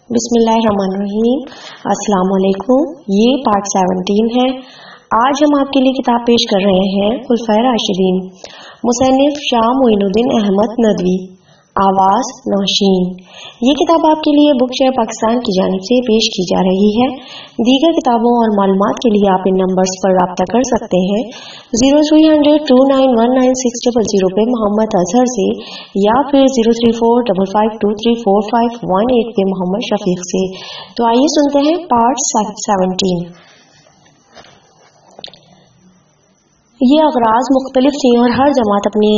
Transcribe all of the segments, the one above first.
بسم اللہ الرحمن الرحیم۔ السلام علیکم۔ یہ پارٹ 17 ہے۔ آج ہم آپ کے لیے کتاب پیش کر رہے ہیں خلفائے راشدین، مصنف شاہ معین الدین احمد ندوی، آواز نوشین۔ یہ کتاب آپ کے لیے بک شیئر پاکستان کی جانب سے پیش کی جا رہی ہے۔ دیگر کتابوں اور معلومات کے لیے آپ ان نمبرز پر رابطہ کر سکتے ہیں 0300291960 پہ محمد اظہر سے، یا پھر 034552345518 پہ محمد شفیق سے۔ تو آئیے سنتے ہیں پارٹ 17۔ یہ اغراض مختلف تھیں اور ہر جماعت اپنے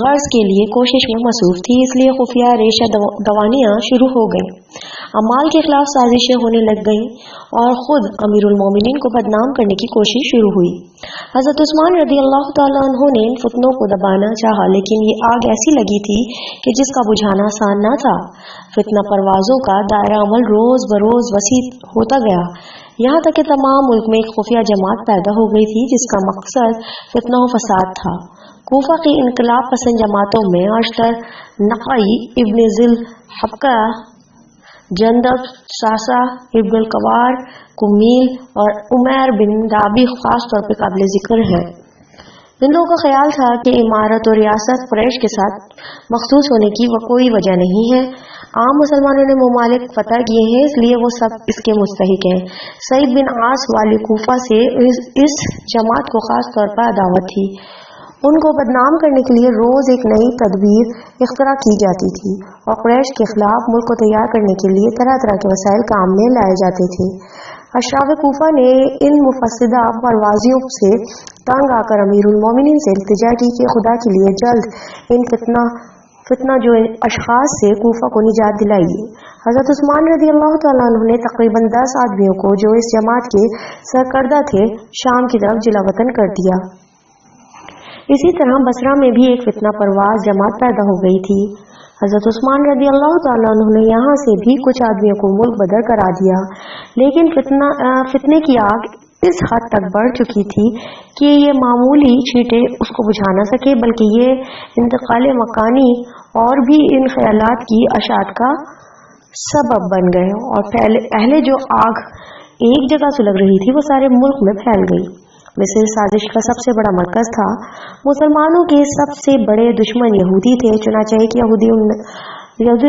غرض کے لیے کوشش میں مصروف تھی، اس لیے خفیہ ریشہ دوانیاں شروع ہو گئیں، اعمال کے خلاف سازشیں ہونے لگ گئیں اور خود امیر المومنین کو بدنام کرنے کی کوشش شروع ہوئی۔ حضرت عثمان رضی اللہ تعالیٰ عنہ نے ان فتنوں کو دبانا چاہا، لیکن یہ آگ ایسی لگی تھی کہ جس کا بجھانا آسان نہ تھا۔ فتنہ پروازوں کا دائرہ عمل روز بروز وسیع ہوتا گیا، یہاں تک کہ تمام ملک میں ایک خفیہ جماعت پیدا ہو گئی تھی جس کا مقصد فتنہ و فساد تھا۔ کوفہ کی انقلاب پسند جماعتوں میں اشتر، نقعی ابن ذل حبقہ، جندب، ساسا ابن القوار، کمیل اور عمیر بن رابی خاص طور پر قابل ذکر ہیں۔ ان لوگوں کا خیال تھا کہ امارت اور ریاست قریش کے ساتھ مخصوص ہونے کی کوئی وجہ نہیں ہے، عام مسلمانوں نے ممالک فتح کیے ہیں اس لیے وہ سب اس کے مستحق ہیں۔ سعید بن عاص والی کوفہ سے اس جماعت کو خاص طور پر عداوت تھی۔ ان کو بدنام کرنے کے لیے روز ایک نئی تدبیر اختراع کی جاتی تھی اور قریش کے خلاف ملک کو تیار کرنے کے لیے طرح طرح کے وسائل کام میں لائے جاتے تھے۔ اشراف کوفہ نے ان مفسدہ پروازیوں سے تنگ آ کر امیر المومنین سے التجا کی کہ خدا کے لیے جلد ان فتنہ جو اشخاص سے کوفہ کو نجات دلائیے۔ حضرت عثمان رضی اللہ تعالیٰ عنہ نے تقریباً 10 آدمیوں کو جو اس جماعت کے سرکردہ تھے شام کی طرف جلا وطن کر دیا۔ اسی طرح بصرہ میں بھی ایک فتنہ پرواز جماعت پیدا ہو گئی تھی۔ حضرت عثمان رضی اللہ تعالیٰ عنہ نے یہاں سے بھی کچھ آدمیوں کو ملک بدر کرا دیا، لیکن فتنے کی آگ اس حد تک بڑھ چکی تھی کہ یہ معمولی چھینٹیں اس کو بجھا نہ سکے، بلکہ یہ انتقال مکانی اور بھی ان خیالات کی اشاعت کا سبب بن گئے، اور پہلے جو آگ ایک جگہ سلگ رہی تھی وہ سارے ملک میں پھیل گئی۔ مصر سازش کا سب سے بڑا مرکز تھا۔ مسلمانوں کے سب سے بڑے دشمن یہودی تھے، چنانچہ ایک یہودی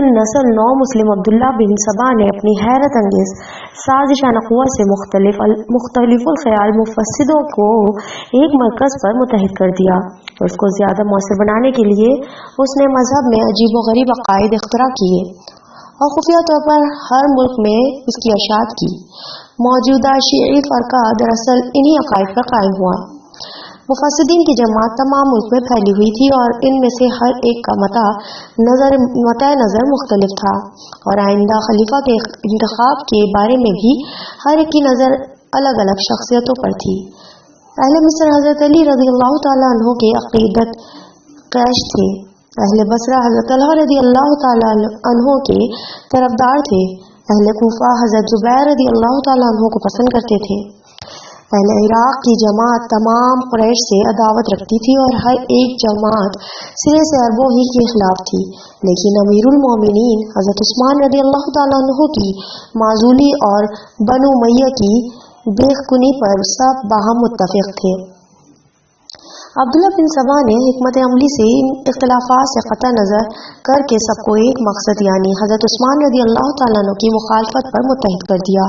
النسل نو مسلم عبداللہ بن سبا نے اپنی حیرت انگیز سازشانہ قوت سے مختلف الخیال مفسدوں کو ایک مرکز پر متحد کر دیا، اور اس کو زیادہ مؤثر بنانے کے لیے اس نے مذہب میں عجیب و غریب عقائد اختراع کیے اور خفیہ طور پر ہر ملک میں اس کی اشاعت کی۔ موجودہ شیعی فرقہ دراصل انہی عقائد پر قائم ہوا۔ مفسدین کی جماعت تمام ملک میں پھیلی ہوئی تھی اور ان میں سے ہر ایک کا متع نظر مختلف تھا، اور آئندہ خلیفہ کے انتخاب کے بارے میں بھی ہر ایک کی نظر الگ الگ شخصیتوں پر تھی۔ اہل مصر حضرت علی رضی اللہ تعالیٰ عنہ کے عقیدت قیش تھے، اہل بصرہ حضرت طلحہ رضی اللہ تعالیٰ عنہ کے طرفدار تھے، اہل کوفہ حضرت زبیر رضی اللہ تعالیٰ عنہ کو پسند کرتے تھے۔ اہل عراق کی جماعت تمام قریش سے عداوت رکھتی تھی اور ہر ایک جماعت سرے سے عربوں ہی کے خلاف تھی، لیکن امیر المومنین حضرت عثمان رضی اللہ تعالیٰ عنہ کی معزولی اور بنو امیہ کی بے کنی پر سب باہم متفق تھے۔ عبداللہ بن سبا نے حکمت عملی سے ان اختلافات سے قطع نظر کر کے سب کو ایک مقصد یعنی حضرت عثمان رضی اللہ تعالیٰ عنہ کی مخالفت پر متحد کر دیا،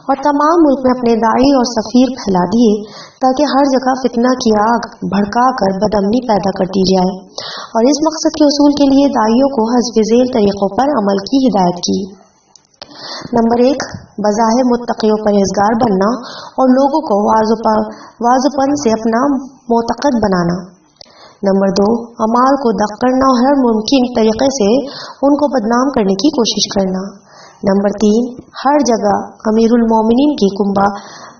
اور تمام ملک میں اپنے داعی اور سفیر پھیلا دیے تاکہ ہر جگہ فتنہ کی آگ بھڑکا کر بدامنی پیدا کر دی جائے، اور اس مقصد کے حصول کے لیے داعیوں کو حسب ذیل طریقوں پر عمل کی ہدایت کی۔ نمبر 1، بظاہر متقی و پرہیزگار بننا اور لوگوں کو واضح پن سے اپنا معتقد بنانا۔ نمبر 2، اعمال کو دق کرنا اور ہر ممکن طریقے سے ان کو بدنام کرنے کی کوشش کرنا۔ نمبر 3، ہر جگہ امیر المومنین کی کنبہ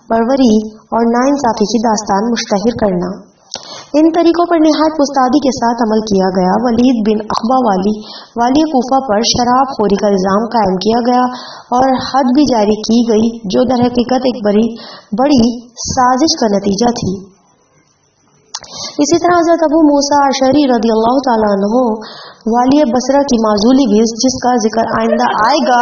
پروری اور ناانصافی کی داستان مشتہر کرنا۔ ان طریقوں پر نہایت استادی کے ساتھ عمل کیا گیا۔ ولید بن عقبہ والی کوفہ پر شراب خوری کا الزام قائم کیا گیا اور حد بھی جاری کی گئی جو در حقیقت ایک بڑی سازش کا نتیجہ تھی۔ اسی طرح حضرت ابو موسیٰ اشعری رضی اللہ تعالیٰ عنہ والی بصرہ کی معزولی بھی، جس کا ذکر آئندہ آئے گا،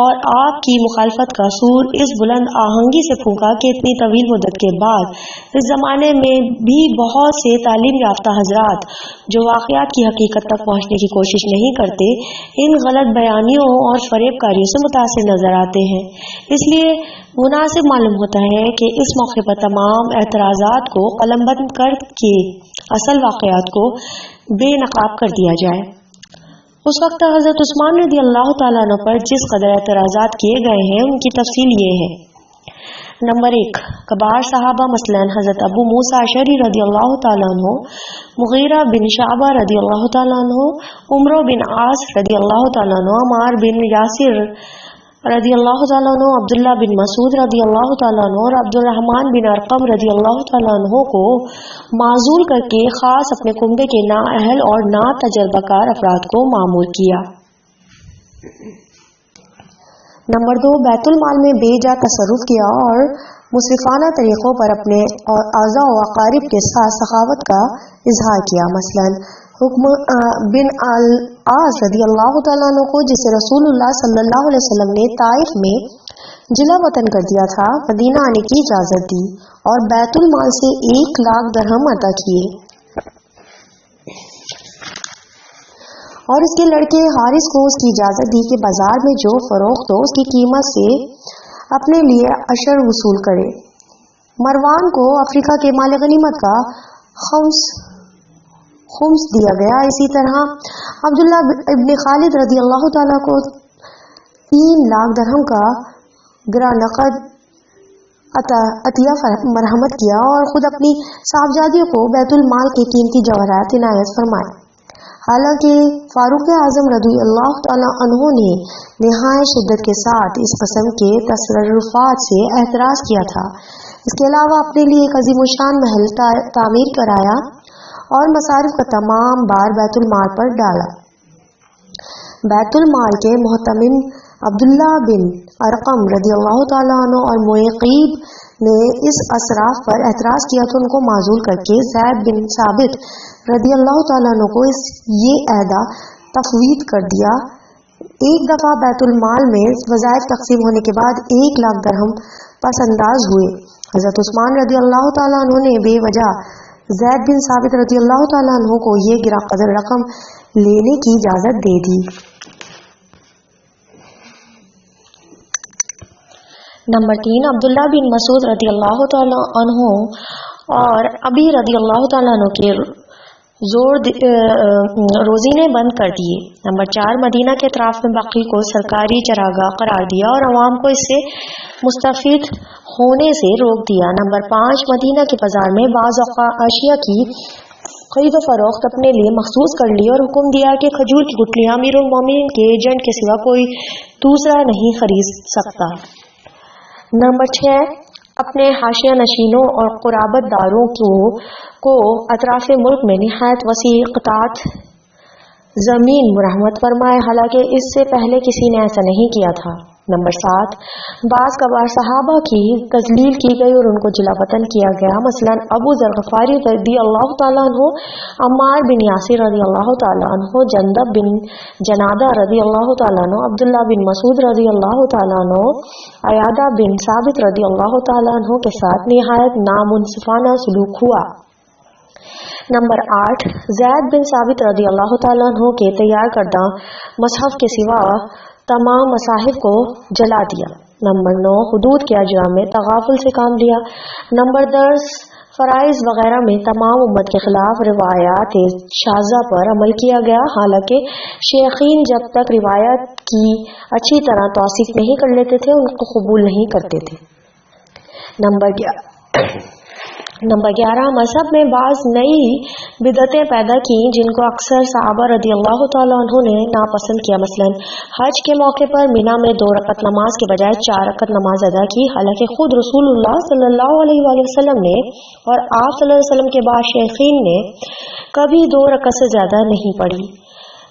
اور آگ کی مخالفت کا سور اس بلند آہنگی سے پھونکا کہ اتنی طویل مدت کے بعد اس زمانے میں بھی بہت سے تعلیم یافتہ حضرات جو واقعات کی حقیقت تک پہنچنے کی کوشش نہیں کرتے ان غلط بیانیوں اور فریب کاریوں سے متاثر نظر آتے ہیں۔ اس لیے مناسب معلوم ہوتا ہے کہ اس موقع پر تمام اعتراضات کو قلم بند کر کے اصل واقعات کو بے نقاب کر دیا جائے۔ اس وقت حضرت عثمان رضی اللہ تعالیٰ عنہ پر جس قدر اعتراضات کیے گئے ہیں ان کی تفصیل یہ ہے۔ نمبر 1، کبار صحابہ مثلاً حضرت ابو موسیٰ اشعری رضی اللہ تعالیٰ عنہ، مغیرہ بن شعبہ رضی اللہ تعالیٰ عنہ، عمرو بن عاص رضی اللہ تعالیٰ عنہ، عمار بن یاسر رضی اللہ تعالیٰ عنہ، عبداللہ بن مسعود رضی اللہ تعالیٰ عنہ اور عبد الرحمن بن ارقم رضی اللہ تعالیٰ عنہ کو معزول کر کے خاص اپنے کنبے کے نااہل اور نا تجربہ کار افراد کو مامور کیا۔ نمبر 2، بیت المال میں بے جا تصرف کیا اور مسرفانہ طریقوں پر اپنے اعضاء و اقارب کے ساتھ سخاوت کا اظہار کیا۔ مثلاً حکم بن العاص رضی اللہ تعالیٰ عنہ کو، جسے رسول اللہ صلی اللہ علیہ وسلم نے طائف میں جلا وطن کر دیا تھا، مدینہ آنے کی اجازت دی اور بیت المال سے 1,00,000 درہم عطا کیے، اور اس کے لڑکے حارث کو اس کی اجازت دی کہ بازار میں جو فروخت ہو اس کی قیمت سے اپنے لیے عشر وصول کرے۔ مروان کو افریقہ کے مال غنیمت کا خمس دیا گیا۔ اسی طرح عبداللہ ابن خالد رضی اللہ تعالیٰ کو 3,00,000 درہم کا گرا نقد عطیہ مرحمت کیا اور خود اپنی صاحبزادیوں کو بیت المال کے قیمتی جواہرات عنایت فرمائے۔ حالانکہ فاروق اعظم رضی اللہ تعالیٰ عنہ نے نہایت شدت کے ساتھ اس قسم کے تصرفات سے اعتراض کیا تھا۔ اس کے علاوہ اپنے لیے ایک عظیم الشان محل تعمیر کرایا اور مصارف کا تمام بار بیت المال پر ڈالا۔ بیت المال کے محتمم عبداللہ بن ارقم رضی اللہ تعالیٰ عنہ اور معقیب نے اس اسراف پر اعتراض کیا تو ان کو معزول کر کے زید بن ثابت رضی اللہ تعالیٰ عنہ کو یہ عہدہ تفویض کر دیا۔ ایک دفعہ بیت المال میں وظائف تقسیم ہونے کے بعد 1,00,000 درہم پس انداز ہوئے۔ حضرت عثمان رضی اللہ تعالیٰ عنہ نے بے وجہ زید بن ثابت رضی اللہ تعالیٰ عنہ کو یہ گرا قدر رقم لینے کی اجازت دے دی۔ نمبر 3، عبداللہ بن مسعود رضی اللہ تعالیٰ عنہ اور ابی رضی اللہ تعالیٰ عنہ کے روزینے بند کر دیے۔ نمبر 4، مدینہ کے اطراف میں بقیع کو سرکاری چراگاہ قرار دیا اور عوام کو اس سے مستفید ہونے سے روک دیا۔ نمبر 5، مدینہ کے بازار میں بعض اشیاء کی خرید و فروخت اپنے لیے مخصوص کر لی اور حکم دیا کہ کھجور کی گٹھلیاں امیر المومنین کے ایجنٹ کے سوا کوئی دوسرا نہیں خرید سکتا۔ نمبر 6، اپنے حاشیہ نشینوں اور قرابت داروں کو اطراف ملک میں نہایت وسیع قطعات زمین مرحمت فرمائے، حالانکہ اس سے پہلے کسی نے ایسا نہیں کیا تھا۔ نمبر 7، بعض کبار صحابہ کی تذلیل کی گئی اور ان کو جلا وطن کیا گیا۔ مثلاً ابو ذر غفاری رضی اللہ تعالیٰ عنہ، عمار بن یاسر رضی اللہ تعالیٰ عنہ، جندب بن جنادہ رضی اللہ تعالیٰ عنہ، عبداللہ بن مسعود رضی اللہ تعالیٰ عنہ، عیادہ بن ثابت رضی اللہ تعالیٰ عنہ کے ساتھ نہایت نامنصفانہ سلوک ہوا۔ نمبر 8، زید بن ثابت رضی اللہ تعالیٰ عنہ کے تیار کردہ مصحف کے سوا تمام مصاحف کو جلا دیا۔ نمبر 9، حدود کے اجرام میں تغافل سے کام لیا۔ نمبر 10، فرائض وغیرہ میں تمام امت کے خلاف روایات شاذہ پر عمل کیا گیا، حالانکہ شیخین جب تک روایت کی اچھی طرح توثیق نہیں کر لیتے تھے ان کو قبول نہیں کرتے تھے۔ نمبر 11، مذہب میں بعض نئی بدعتیں پیدا کی جن کو اکثر صحابہ رضی اللہ تعالیٰ عنہ نے ناپسند کیا۔ مثلا حج کے موقع پر مینا میں 2 رکعت نماز کے بجائے 4 رکعت نماز ادا کی، حالانکہ خود رسول اللہ صلی اللہ علیہ وآلہ وسلم نے اور آپ صلی اللہ علیہ وسلم کے بعد شیخین نے کبھی 2 رکعت سے زیادہ نہیں پڑھی۔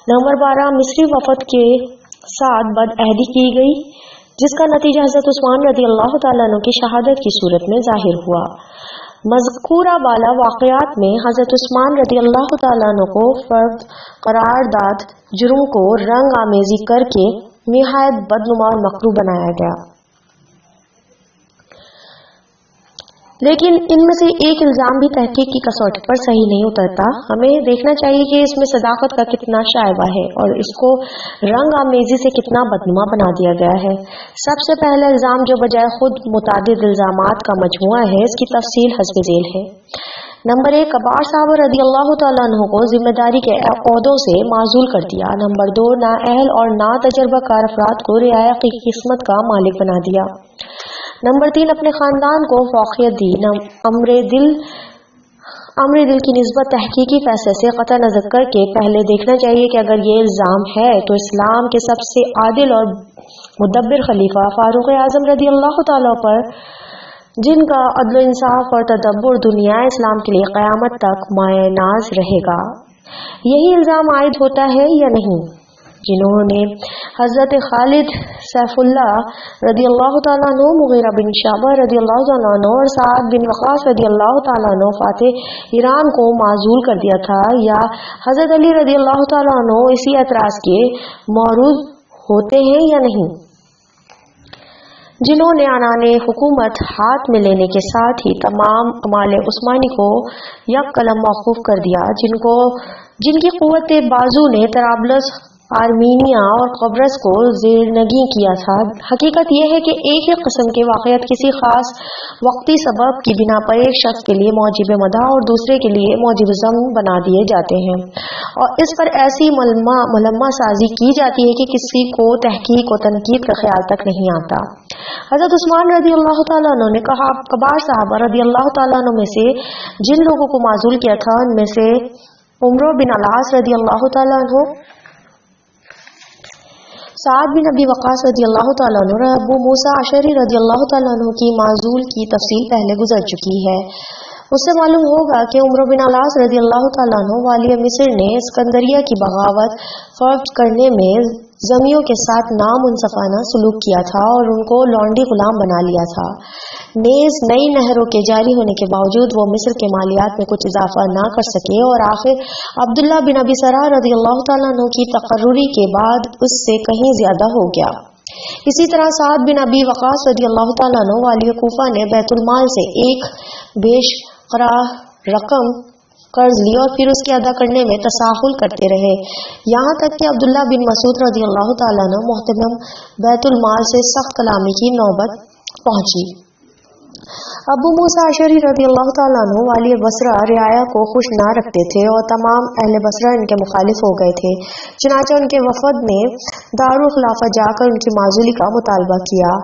نمبر 12، مصری وفد کے ساتھ بدعہدی کی گئی جس کا نتیجہ حضرت عثمان رضی اللہ تعالیٰ عنہ کی شہادت کی صورت میں ظاہر ہوا۔ مذکورہ بالا واقعات میں حضرت عثمان رضی اللہ تعالیٰ عنہ کو فرد قرار داد جرم کو رنگ آمیزی کر کے نہایت بدنما اور مکروہ بنایا گیا. لیکن ان میں سے ایک الزام بھی تحقیق کی کسوٹی پر صحیح نہیں اترتا. ہمیں دیکھنا چاہیے کہ اس میں صداقت کا کتنا شائبہ ہے اور اس کو رنگ آمیزی سے کتنا بدنما بنا دیا گیا ہے. سب سے پہلا الزام جو بجائے خود متعدد الزامات کا مجموعہ ہے، اس کی تفصیل حسب ذیل ہے. نمبر 1، کبار صحابہ رضی اللہ تعالیٰ عنہ کو ذمہ داری کے عہدوں سے معزول کر دیا. نمبر 2، نااہل اور نا تجربہ کار افراد کو رعایا کی قسمت کا مالک بنا دیا. نمبر 3، اپنے خاندان کو فوقیت دی. امر دل کی نسبت تحقیقی فیصلے سے قطع نظر کر کے پہلے دیکھنا چاہیے کہ اگر یہ الزام ہے تو اسلام کے سب سے عادل اور مدبر خلیفہ فاروق اعظم رضی اللہ تعالیٰ پر، جن کا عدل و انصاف اور تدبر دنیا اسلام کے لیے قیامت تک مایہ ناز رہے گا، یہی الزام عائد ہوتا ہے یا نہیں؟ جنہوں نے حضرت خالد سیف اللہ رضی اللہ تعالیٰ عنہ، مغیرہ بن شعبہ رضی اللہ تعالیٰ عنہ اور سعد بن وقاص رضی اللہ تعالیٰ عنہ فاتح ایران کو معزول کر دیا تھا، یا حضرت علی رضی اللہ تعالیٰ عنہ اسی اعتراض کے معروض ہوتے ہیں یا نہیں؟ جنہوں نے عنان حکومت ہاتھ میں لینے کے ساتھ ہی تمام اعمال عثمانی کو یک قلم موقوف کر دیا، جن کی قوت بازو نے طرابلس، آرمینیا اور قبرص کو زیرنگی کیا تھا. حقیقت یہ ہے کہ ایک ہی قسم کے واقعات کسی خاص وقتی سبب کی بنا پر ایک شخص کے لیے موجب مدح اور دوسرے کے لیے موجب ذم بنا دیے جاتے ہیں، اور اس پر ایسی ملمہ سازی کی جاتی ہے کہ کسی کو تحقیق و تنقید کا خیال تک نہیں آتا. حضرت عثمان رضی اللہ تعالیٰ عنہ نے کہا، کبار صحابہ رضی اللہ تعالیٰ عنہ میں سے جن لوگوں کو معزول کیا تھا ان میں سے عمرو بن العاص رضی اللہ تعالیٰ عنہ، سعد بن ابی وقاص رضی اللہ تعالیٰ عنہ اور ابو موسیٰ اشعری رضی اللہ تعالیٰ عنہ کی معزول کی تفصیل پہلے گزر چکی ہے. اس سے معلوم ہوگا کہ عمرو بن العاص رضی اللہ تعالیٰ عنہ والی مصر نے اسکندریہ کی بغاوت فرض کرنے میں زمیوں کے ساتھ نامنصفانہ سلوک کیا تھا اور ان کو لونڈی غلام بنا لیا تھا. نیز نئی نہروں کے جاری ہونے کے باوجود وہ مصر کے مالیات میں کچھ اضافہ نہ کر سکے اور آخر عبداللہ بن ابی سرح رضی اللہ تعالیٰ عنہ کی تقرری کے بعد اس سے کہیں زیادہ ہو گیا. اسی طرح سعد بن ابی وقاص رضی اللہ تعالیٰ عنہ والی کوفہ نے بیت المال سے ایک بیش قرار رقم قرض لی اور پھر اس کے ادا کرنے میں تساہل کرتے رہے، یہاں تک کہ عبداللہ بن مسعود رضی اللہ تعالیٰ عنہ محتمم بیت المال سے سخت کلامی کی نوبت پہنچی. ابو موسیٰ اشعری رضی اللہ تعالیٰ عنہ والی بصرہ رعایا کو خوش نہ رکھتے تھے اور تمام اہل بصرہ ان کے مخالف ہو گئے تھے، چنانچہ ان کے وفد نے دارالخلافہ جا کر ان کی معزولی کا مطالبہ کیا.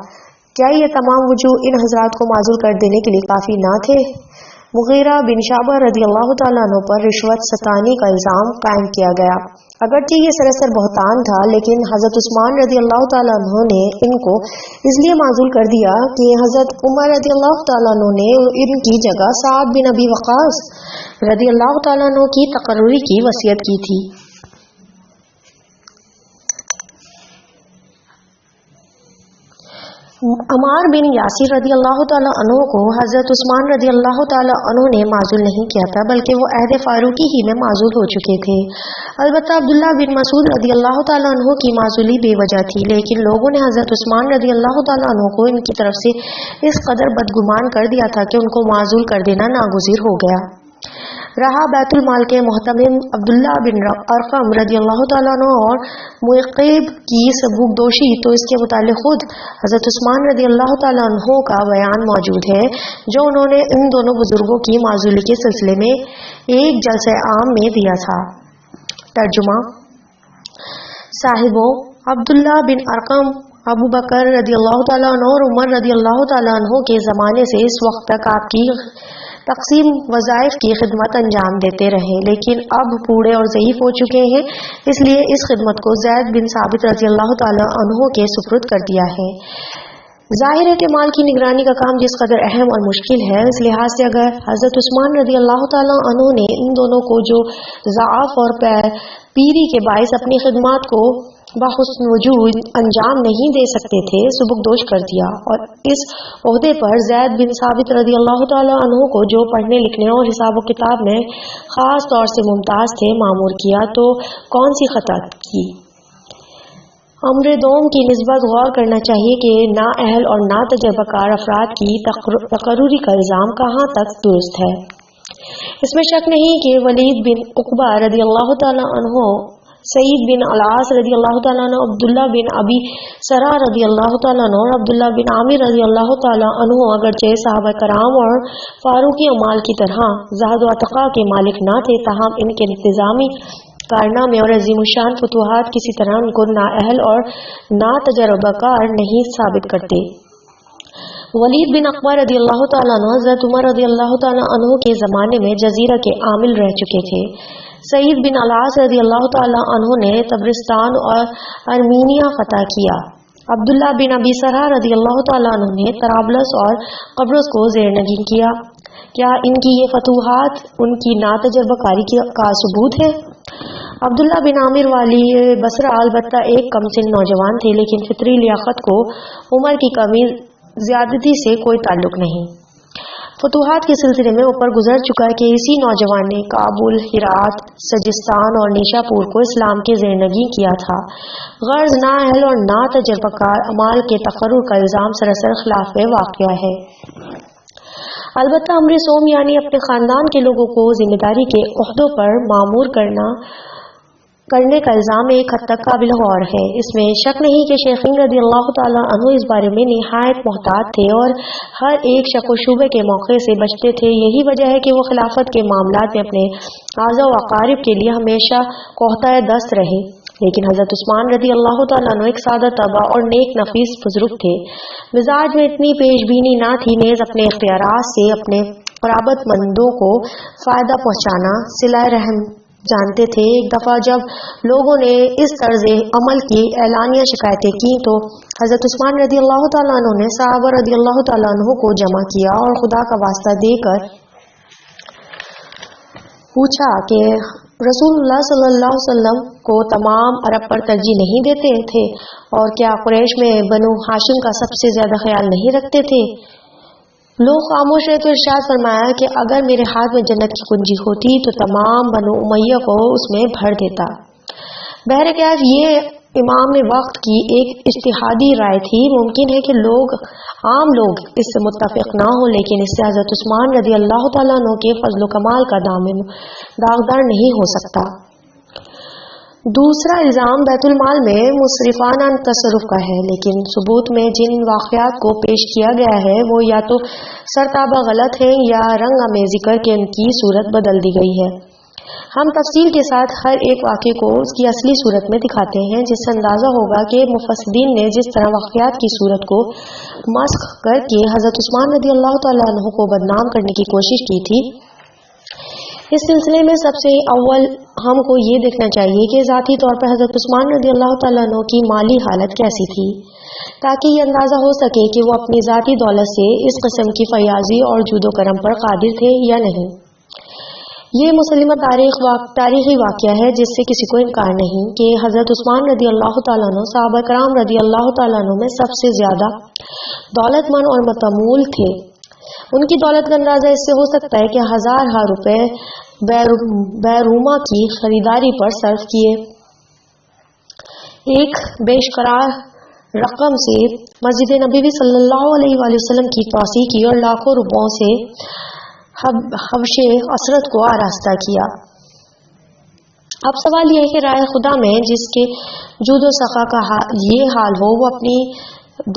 کیا یہ تمام وجوہ ان حضرات کو معزول کر دینے کے لیے کافی نہ تھے؟ مغیرہ بن شعبہ رضی اللہ تعالیٰ عنہ پر رشوت ستانی کا الزام قائم کیا گیا. اگرچہ یہ سراسر بہتان تھا، لیکن حضرت عثمان رضی اللہ تعالیٰ عنہ نے ان کو اس لیے معزول کر دیا کہ حضرت عمر رضی اللہ تعالیٰ عنہ نے ان کی جگہ سعد بن ابی وقاص رضی اللہ تعالیٰ عنہ کی تقرری کی وصیت کی تھی. عمار بن یاسر رضی اللہ تعالیٰ عنہ کو حضرت عثمان رضی اللہ تعالیٰ عنہ نے معزول نہیں کیا تھا، بلکہ وہ عہد فاروقی ہی میں معزول ہو چکے تھے. البتہ عبداللہ بن مسعود رضی اللہ تعالیٰ عنہ کی معزولی بے وجہ تھی، لیکن لوگوں نے حضرت عثمان رضی اللہ تعالیٰ عنہ کو ان کی طرف سے اس قدر بدگمان کر دیا تھا کہ ان کو معزول کر دینا ناگزیر ہو گیا. رہا بیت المال کے محتمم عبداللہ بن ارقم رضی اللہ تعالیٰ عنہ اور معقب کی سبوک دوشی، تو اس کے متعلق خود حضرت عثمان رضی اللہ تعالیٰ عنہ کا بیان موجود ہے جو انہوں نے ان دونوں بزرگوں کی معزولی کے سلسلے میں ایک جلسہ عام میں دیا تھا. ترجمہ: صاحبوں، عبداللہ بن ارقم ابو بکر رضی اللہ تعالیٰ عنہ اور عمر رضی اللہ تعالیٰ عنہ کے زمانے سے اس وقت تک آپ کی تقسیم وظائف کی خدمت انجام دیتے رہے، لیکن اب بوڑھے اور ضعیف ہو چکے ہیں، اس لیے اس خدمت کو زید بن ثابت رضی اللہ تعالیٰ عنہ کے سپرد کر دیا ہے. ظاہر ہے کہ مال کی نگرانی کا کام جس قدر اہم اور مشکل ہے، اس لحاظ سے اگر حضرت عثمان رضی اللہ تعالیٰ عنہ نے ان دونوں کو جو ضعف اور پیری کے باعث اپنی خدمات کو بحسن وجود انجام نہیں دے سکتے تھے، سبکدوش کر دیا اور اس عہدے پر زید بن ثابت رضی اللہ تعالیٰ عنہ کو جو پڑھنے لکھنے اور حساب و کتاب میں خاص طور سے ممتاز تھے مامور کیا، تو کون سی خطا کی؟ امر دوم کی نسبت غور کرنا چاہیے کہ نااہل اور ناتجربہ کار افراد کی تقرری کا الزام کہاں تک درست ہے۔ اس میں شک نہیں کہ ولید بن عقبہ رضی اللہ تعالیٰ عنہ، سعید بن العاص رضی اللہ تعالیٰ عنہ، عبداللہ بن ابی سرا رضی اللہ تعالیٰ عنہ اور عبداللہ بن عامر رضی اللہ تعالیٰ عنہ اگرچہ صحابہ کرام اور فاروقی اعمال کی طرح زہد و اتقاء کے مالک نہ تھے، تاہم ان کے انتظامی کارنامے اور عظیم الشان فتوحات کسی طرح ان کو نااہل اور ناتجربہ کار نہیں ثابت کرتے۔ ولید بن عقبہ رضی اللہ تعالیٰ عنہ حضرت عمر رضی اللہ تعالیٰ عنہ کے زمانے میں جزیرہ کے عامل رہ چکے تھے۔ سعید بن العاص رضی اللہ تعالیٰ عنہ نے تبرستان اور ارمینیا فتح کیا۔ عبداللہ بن ابی سرا رضی اللہ تعالیٰ عنہ نے طرابلس اور قبرص کو زیر نگین کیا۔ کیا ان کی یہ فتوحات ان کی ناتجربہ کاری کا ثبوت ہے؟ عبداللہ بن عامر والی بصرہ البتہ ایک کم سن نوجوان تھے، لیکن فطری لیاقت کو عمر کی کمی زیادتی سے کوئی تعلق نہیں۔ فتوحات کے سلسلے میں اوپر گزر چکا ہے کہ اسی نوجوان نے کابل، ہرات، سجستان اور نیشا پور کو اسلام کے زیر نگین کیا تھا۔ غرض نااہل اور ناتجربہ کار اعمال کے تقرر کا الزام سراسر خلاف واقعہ ہے۔ البتہ امر سوم یعنی اپنے خاندان کے لوگوں کو ذمہ داری کے عہدوں پر مامور کرنے کا الزام ایک حد تک قابل غور ہے۔ اس میں شک نہیں کہ شیخین رضی اللہ تعالیٰ عنہ اس بارے میں نہایت محتاط تھے اور ہر ایک شک و شبہ کے موقع سے بچتے تھے۔ یہی وجہ ہے کہ وہ خلافت کے معاملات میں اپنے اعضاء و اقارب کے لیے ہمیشہ کوحتہ دست رہے۔ لیکن حضرت عثمان رضی اللہ تعالیٰ عنہ ایک سادہ طبع اور نیک نفیس بزرگ تھے۔ مزاج میں اتنی پیش بینی نہ تھی، نیز اپنے اختیارات سے اپنے قرابت مندوں کو فائدہ پہنچانا صلہ رحم جانتے تھے۔ ایک دفعہ جب لوگوں نے اس طرز عمل کی اعلانیہ شکایتیں کی تو حضرت عثمان رضی اللہ تعالیٰ عنہ نے صحابہ رضی اللہ تعالیٰ عنہ کو جمع کیا اور خدا کا واسطہ دے کر پوچھا کہ رسول اللہ صلی اللہ علیہ وسلم کو تمام عرب پر ترجیح نہیں دیتے تھے، اور کیا قریش میں بنو ہاشم کا سب سے زیادہ خیال نہیں رکھتے تھے؟ لوگ خاموش رہے تو ارشاد فرمایا کہ اگر میرے ہاتھ میں جنت کی کنجی ہوتی تو تمام بنو امیہ کو اس میں بھر دیتا۔ بہرکیف یہ امام وقت کی ایک اجتہادی رائے تھی۔ ممکن ہے کہ عام لوگ اس سے متفق نہ ہوں، لیکن اس سے حضرت عثمان رضی اللہ تعالیٰ عنہ کے فضل و کمال کا دامن داغدار نہیں ہو سکتا۔ دوسرا الزام بیت المال میں مصرفانہ تصرف کا ہے، لیکن ثبوت میں جن واقعات کو پیش کیا گیا ہے وہ یا تو سرتابہ غلط ہیں یا رنگ آمیزی کر کے ان کی صورت بدل دی گئی ہے۔ ہم تفصیل کے ساتھ ہر ایک واقعے کو اس کی اصلی صورت میں دکھاتے ہیں، جس سے اندازہ ہوگا کہ مفسرین نے جس طرح واقعات کی صورت کو مسخ کر کے حضرت عثمان رضی اللہ تعالیٰ عنہ کو بدنام کرنے کی کوشش کی تھی۔ اس سلسلے میں سب سے اول ہم کو یہ دیکھنا چاہیے کہ ذاتی طور پر حضرت عثمان رضی اللہ تعالیٰ عنہ کی مالی حالت کیسی تھی، تاکہ یہ اندازہ ہو سکے کہ وہ اپنی ذاتی دولت سے اس قسم کی فیاضی اور جود و کرم پر قادر تھے یا نہیں۔ یہ مسلمہ تاریخی واقعہ ہے جس سے کسی کو انکار نہیں کہ حضرت عثمان رضی اللہ تعالیٰ عنہ صحابہ کرام رضی اللہ تعالیٰ عنہ میں سب سے زیادہ دولت مند اور متمول تھے۔ ان کی دولت کا اندازہ اس سے ہو سکتا ہے کہ ہزارہا روپے بیروما کی خریداری پر صرف کیے، ایک بیشقرار رقم سے مسجد نبوی صلی اللہ علیہ وآلہ وسلم کی توسیع کی اور لاکھوں روپوں سے حبش عسرت کو آراستہ کیا۔ اب سوال یہ ہے کہ رائے خدا میں جس کے جود و سخا کا یہ حال ہو، وہ اپنی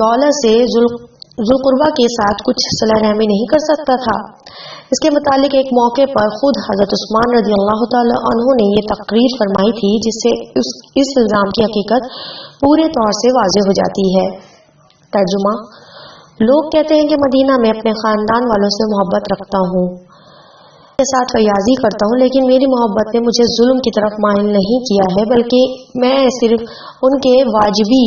دولت سے ذوالقربہ کے ساتھ کچھ صلہ رحمی نہیں کر سکتا تھا؟ اس کے متعلق ایک موقع پر خود حضرت عثمان رضی اللہ تعالی عنہ نے یہ تقریر فرمائی تھی، جس سے اس الزام کی حقیقت پورے طور سے واضح ہو جاتی ہے۔ ترجمہ: لوگ کہتے ہیں کہ مدینہ میں اپنے خاندان والوں سے محبت رکھتا ہوں، کے ساتھ فیاضی کرتا ہوں، لیکن میری محبت نے مجھے ظلم کی طرف مائل نہیں کیا ہے، بلکہ میں صرف ان کے واجبی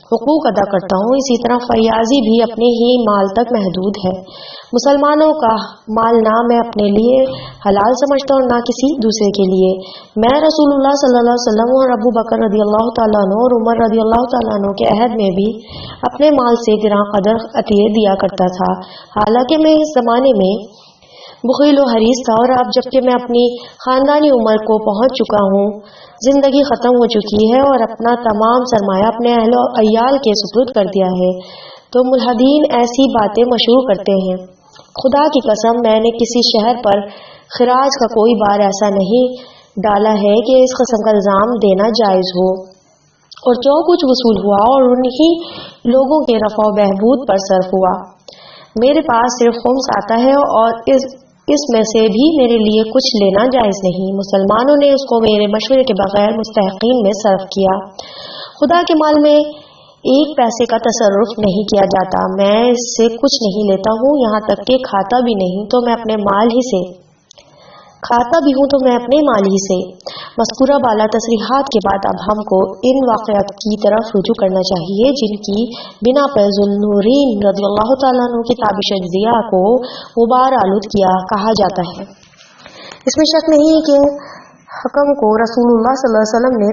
حقوق ادا کرتا ہوں۔ اسی طرح فیاضی بھی اپنے ہی مال تک محدود ہے۔ مسلمانوں کا مال نہ میں اپنے لیے حلال سمجھتا ہوں، نہ کسی دوسرے کے لیے۔ میں رسول اللہ صلی اللہ علیہ وسلم اور ابو بکر رضی اللہ تعالیٰ عنہ اور عمر رضی اللہ تعالیٰ عنہ کے عہد میں بھی اپنے مال سے گراں قدر عطیے دیا کرتا تھا، حالانکہ میں اس زمانے میں بخیل و حریص تھا، اور اب جبکہ میں اپنی خاندانی عمر کو پہنچ چکا ہوں، زندگی ختم ہو چکی ہے اور اپنا تمام سرمایہ اپنے اہل و عیال کے سپرد کر دیا ہے، تو ملحدین ایسی باتیں مشہور کرتے ہیں۔ خدا کی قسم، میں نے کسی شہر پر خراج کا کوئی بار ایسا نہیں ڈالا ہے کہ اس قسم کا الزام دینا جائز ہو، اور جو کچھ وصول ہوا اور انہی لوگوں کے رفع و بہبود پر صرف ہوا۔ میرے پاس صرف خمس آتا ہے اور اس میں سے بھی میرے لیے کچھ لینا جائز نہیں۔ مسلمانوں نے اس کو میرے مشورے کے بغیر مستحقین میں صرف کیا۔ خدا کے مال میں ایک پیسے کا تصرف نہیں کیا جاتا، میں اس سے کچھ نہیں لیتا ہوں، یہاں تک کہ کھاتا بھی ہوں تو میں اپنے مال ہی سے۔ مذکورہ بالا تصریحات کے بعد اب ہم کو ان واقعات کی طرف رجوع کرنا چاہیے جن کی بنا پر ذوالنورین رضی اللہ تعالیٰ عنہ کی تابش اجزیہ کو غبار آلود کہا جاتا ہے۔ اس میں شک نہیں کہ حکم کو رسول اللہ صلی اللہ علیہ وسلم نے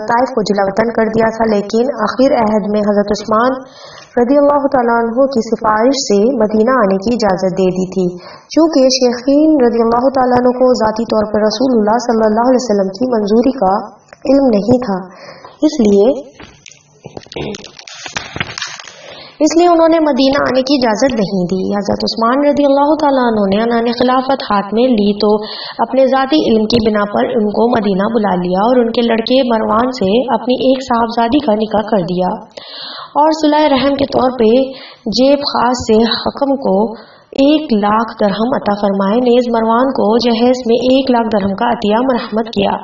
طائف کو جلا وطن کر دیا تھا، لیکن آخر عہد میں حضرت عثمان رضی اللہ تعالیٰ عنہ کی سفارش سے مدینہ آنے کی اجازت دے دی تھی۔ چونکہ شیخین رضی اللہ تعالیٰ عنہ کو ذاتی طور پر رسول اللہ صلی اللہ علیہ وسلم کی منظوری کا علم نہیں تھا، اس لیے انہوں نے مدینہ آنے کی اجازت نہیں دی۔ حضرت عثمان رضی اللہ تعالیٰ عنہ نے عنان خلافت ہاتھ میں لی تو اپنے ذاتی علم کی بنا پر ان کو مدینہ بلا لیا اور ان کے لڑکے مروان سے اپنی ایک صاحبزادی کا نکاح کر دیا، اور صلہ رحم کے طور پہ جیب خاص سے حکم کو 1,00,000 درہم عطا فرمائے، نیز مروان کو جہیز میں 1,00,000 درہم کا عطیہ مرحمت کیا۔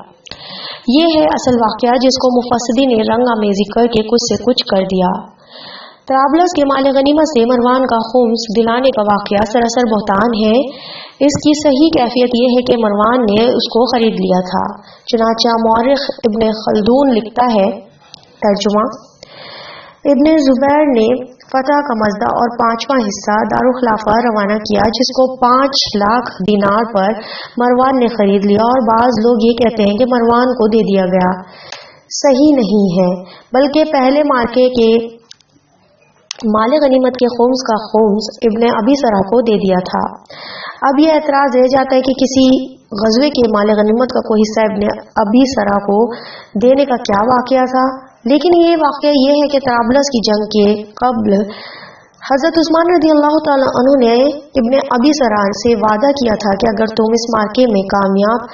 یہ ہے اصل واقعہ جس کو مفسرین نے رنگ آمیزی کر کے کچھ سے کچھ کر دیا۔ طرابلس کے مال غنیمت سے مروان کا خمس دلانے کا واقعہ سراسر بہتان ہے۔ اس کی صحیح کیفیت یہ ہے کہ مروان نے اس کو خرید لیا تھا۔ چنانچہ مورخ ابن خلدون لکھتا ہے، ترجمہ: ابن زبیر نے فتح کا مزدہ اور 5واں حصہ دارالخلافہ روانہ کیا، جس کو 5,00,000 دینار پر مروان نے خرید لیا، اور بعض لوگ یہ کہتے ہیں کہ مروان کو دے دیا گیا۔ صحیح نہیں ہے، بلکہ پہلے مارکے کے مال غنیمت کے خمس کا خمس ابن ابی سرا کو دے دیا تھا۔ اب یہ اعتراض رہ جاتا ہے کہ کسی غزوے کے مال غنیمت کا کوئی حصہ ابن ابی سرا کو دینے کا کیا واقعہ تھا، لیکن یہ واقعہ یہ ہے کہ طرابلس کی جنگ کے قبل حضرت عثمان رضی اللہ تعالیٰ عنہ نے ابن ابی سرا سے وعدہ کیا تھا کہ اگر تم اس مارکے میں کامیاب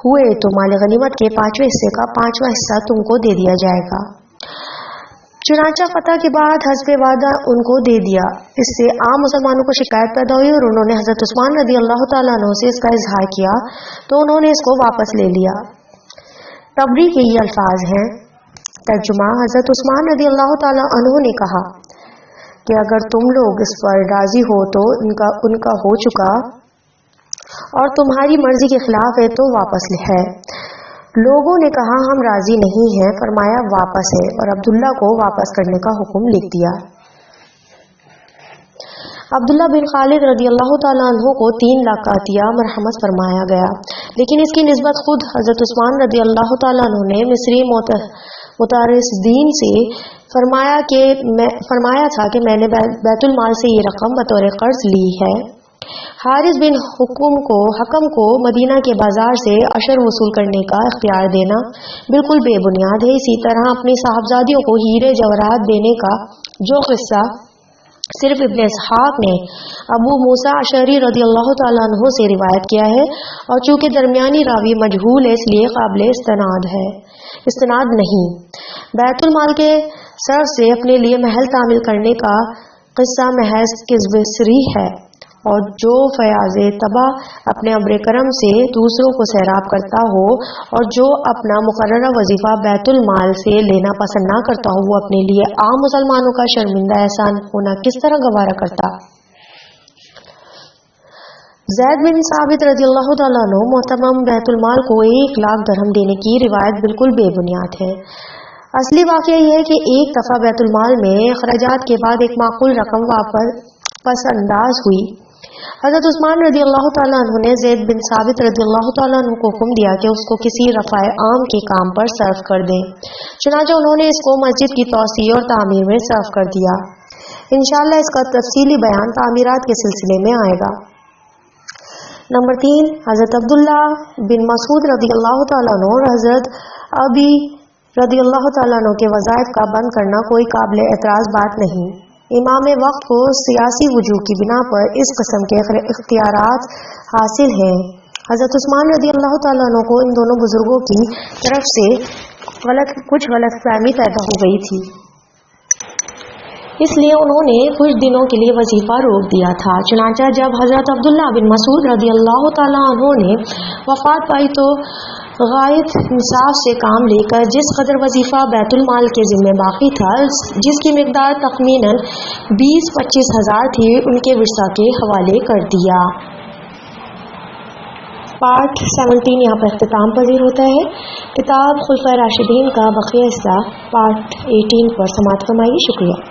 ہوئے تو مال غنیمت کے 5ویں حصے کا 5واں حصہ تم کو دے دیا جائے گا۔ چنانچہ فتح کے بعد حسب وعدہ ان کو دے دیا۔ اس سے عام مسلمانوں کو شکایت پیدا ہوئی اور انہوں نے حضرت عثمان رضی اللہ تعالیٰ عنہ سے اس کا اظہار کیا تو انہوں نے اس کو واپس لے لیا۔ طبری کے یہ الفاظ ہیں، ترجمہ: حضرت عثمان رضی اللہ تعالیٰ عنہ نے کہا کہ اگر تم لوگ اس پر راضی ہو تو ان کا ہو چکا، اور تمہاری مرضی کے خلاف ہے تو واپس ہے۔ لوگوں نے کہا ہم راضی نہیں ہیں، فرمایا واپس ہے، اور عبداللہ کو واپس کرنے کا حکم لکھ دیا۔ عبداللہ بن خالد رضی اللہ تعالیٰ عنہ کو 3,00,000 کا عطیہ مرحمت فرمایا گیا، لیکن اس کی نسبت خود حضرت عثمان رضی اللہ تعالیٰ عنہ نے مصری متارسدین سے فرمایا تھا کہ میں نے بیت المال سے یہ رقم بطور قرض لی ہے۔ حارث بن حکم کو مدینہ کے بازار سے عشر وصول کرنے کا اختیار دینا بالکل بے بنیاد ہے۔ اسی طرح اپنی صاحبزادیوں کو ہیرے جواہرات دینے کا جو قصہ صرف ابن اسحاق نے ابو موسیٰ اشعری رضی اللہ تعالیٰ عنہ سے روایت کیا ہے، اور چونکہ درمیانی راوی مجہول ہے اس لیے قابل استناد نہیں۔ بیت المال کے صرف سے اپنے لیے محل تعمیر کرنے کا قصہ محض کذب صریح ہے، اور جو فیاض طبع اپنے ابر کرم سے دوسروں کو سیراب کرتا ہو اور جو اپنا مقررہ وظیفہ بیت المال سے لینا پسند نہ کرتا ہو، وہ اپنے لیے عام مسلمانوں کا شرمندہ احسان ہونا کس طرح گوارا کرتا؟ زید بن ثابت رضی اللہ تعالیٰ عنہ محتمم بیت المال کو 1,00,000 درہم دینے کی روایت بالکل بے بنیاد ہے۔ اصلی واقعہ یہ ہے کہ ایک دفعہ بیت المال میں اخراجات کے بعد ایک معقول رقم واپس انداز ہوئی۔ حضرت عثمان رضی اللہ تعالیٰ عنہ نے زید بن ثابت رضی اللہ تعالیٰ عنہ کو حکم دیا کہ اس کو کسی رفع عام کے کام پر صرف کر دیں، چنانچہ انہوں نے اس کو مسجد کی توسیع اور تعمیر میں صرف کر دیا۔ انشاءاللہ اس کا تفصیلی بیان تعمیرات کے سلسلے میں آئے گا۔ نمبر 3، حضرت عبداللہ بن مسعود رضی اللہ تعالیٰ عنہ اور حضرت ابی رضی اللہ تعالیٰ عنہ کے وظائف کا بند کرنا کوئی قابل اعتراض بات نہیں۔ امام وقت کو سیاسی وجوہ کی بنا پر اس قسم کے اختیارات حاصل ہیں۔ حضرت عثمان رضی اللہ تعالیٰ عنہ کو ان دونوں بزرگوں کی طرف سے کچھ غلط فہمی پیدا ہو گئی تھی، اس لیے انہوں نے کچھ دنوں کے لیے وظیفہ روک دیا تھا۔ چنانچہ جب حضرت عبداللہ بن مسعود رضی اللہ تعالیٰ عنہ نے وفات پائی تو غایت انصاف سے کام لے کر جس قدر وظیفہ بیت المال کے ذمہ باقی تھا، جس کی مقدار تخمیناً 20-25 ہزار تھی، ان کے ورثاء کے حوالے کر دیا۔ پارٹ 17 یہاں پر اختتام پذیر ہوتا ہے۔ کتاب خلفائے راشدین کا بقیہ حصہ پارٹ 18 پر سماعت فرمائیے۔ شکریہ۔